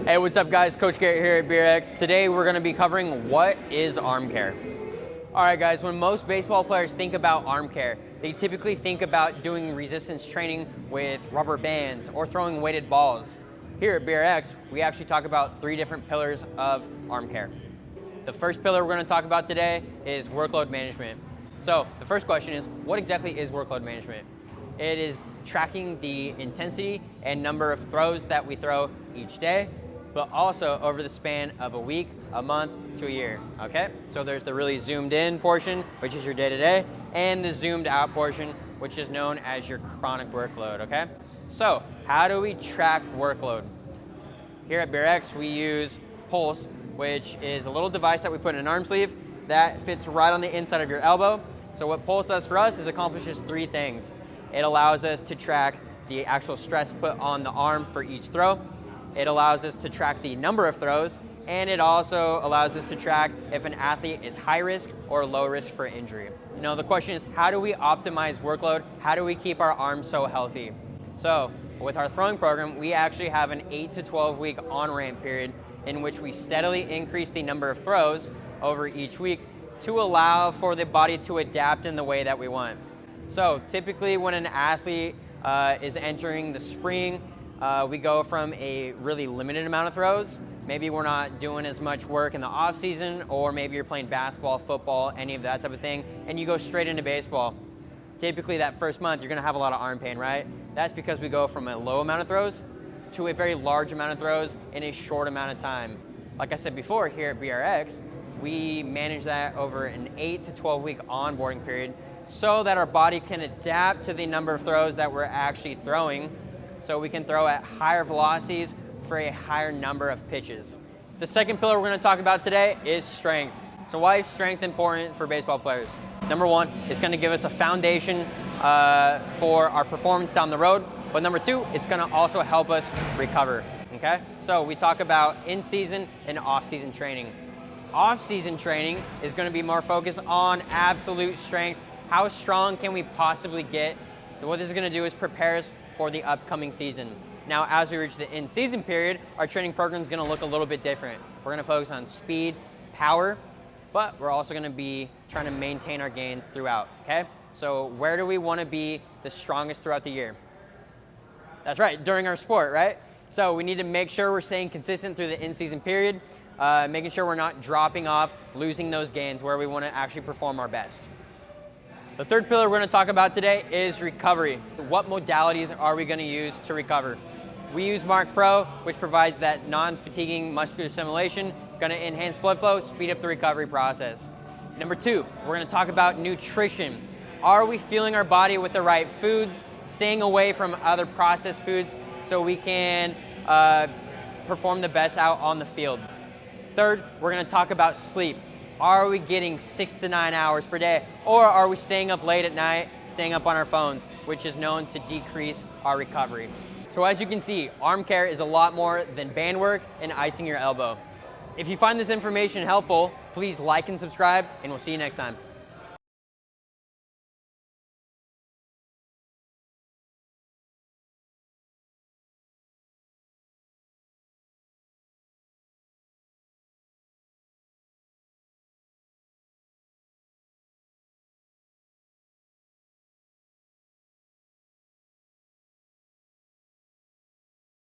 Hey, what's up guys? Coach Garrett here at BRX. Today we're gonna be covering what is arm care. All right guys, when most baseball players think about arm care, they typically think about doing resistance training with rubber bands or throwing weighted balls. Here at BRX, we actually talk about 3 different pillars of arm care. The first pillar we're gonna talk about today is workload management. So the first question is, what exactly is workload management? It is tracking the intensity and number of throws that we throw each day, but also over the span of a week, a month, to a year, okay? So there's the really zoomed in portion, which is your day-to-day, and the zoomed out portion, which is known as your chronic workload, okay? So how do we track workload? Here at BRX, we use Pulse, which is a little device that we put in an arm sleeve that fits right on the inside of your elbow. So what Pulse does for us is accomplishes 3 things. It allows us to track the actual stress put on the arm for each throw. It allows us to track the number of throws, and it also allows us to track if an athlete is high risk or low risk for injury. You know, the question is, how do we optimize workload? How do we keep our arms so healthy? So with our throwing program, we actually have an 8 to 12 week on-ramp period in which we steadily increase the number of throws over each week to allow for the body to adapt in the way that we want. So typically when an athlete is entering the spring, we go from a really limited amount of throws. Maybe we're not doing as much work in the off season, or maybe you're playing basketball, football, any of that type of thing, and you go straight into baseball. Typically that first month, you're gonna have a lot of arm pain, right? That's because we go from a low amount of throws to a very large amount of throws in a short amount of time. Like I said before, here at BRX, we manage that over an 8 to 12 week onboarding period so that our body can adapt to the number of throws that we're actually throwing, so we can throw at higher velocities for a higher number of pitches. The second pillar we're going to talk about today is strength. So why is strength important for baseball players? Number 1, it's going to give us a foundation for our performance down the road, but number 2, it's going to also help us recover, okay? So we talk about in-season and off-season training. Off-season training is going to be more focused on absolute strength. How strong can we possibly get? What this is going to do is prepare us for the upcoming season. Now, as we reach the in-season period, our training program is going to look a little bit different. We're going to focus on speed, power, but we're also going to be trying to maintain our gains throughout, okay? So where do we want to be the strongest throughout the year? That's right, during our sport, right? So we need to make sure we're staying consistent through the in-season period, making sure we're not dropping off, losing those gains where we want to actually perform our best. The third pillar we're going to talk about today is recovery. What modalities are we going to use to recover? We use Mark Pro, which provides that non-fatiguing muscular stimulation, going to enhance blood flow, speed up the recovery process. Number 2, we're going to talk about nutrition. Are we fueling our body with the right foods, staying away from other processed foods so we can perform the best out on the field? Third, we're going to talk about sleep. Are we getting 6 to 9 hours per day, or are we staying up late at night, staying up on our phones, which is known to decrease our recovery? So as you can see, arm care is a lot more than band work and icing your elbow. If you find this information helpful, please like and subscribe, and we'll see you next time.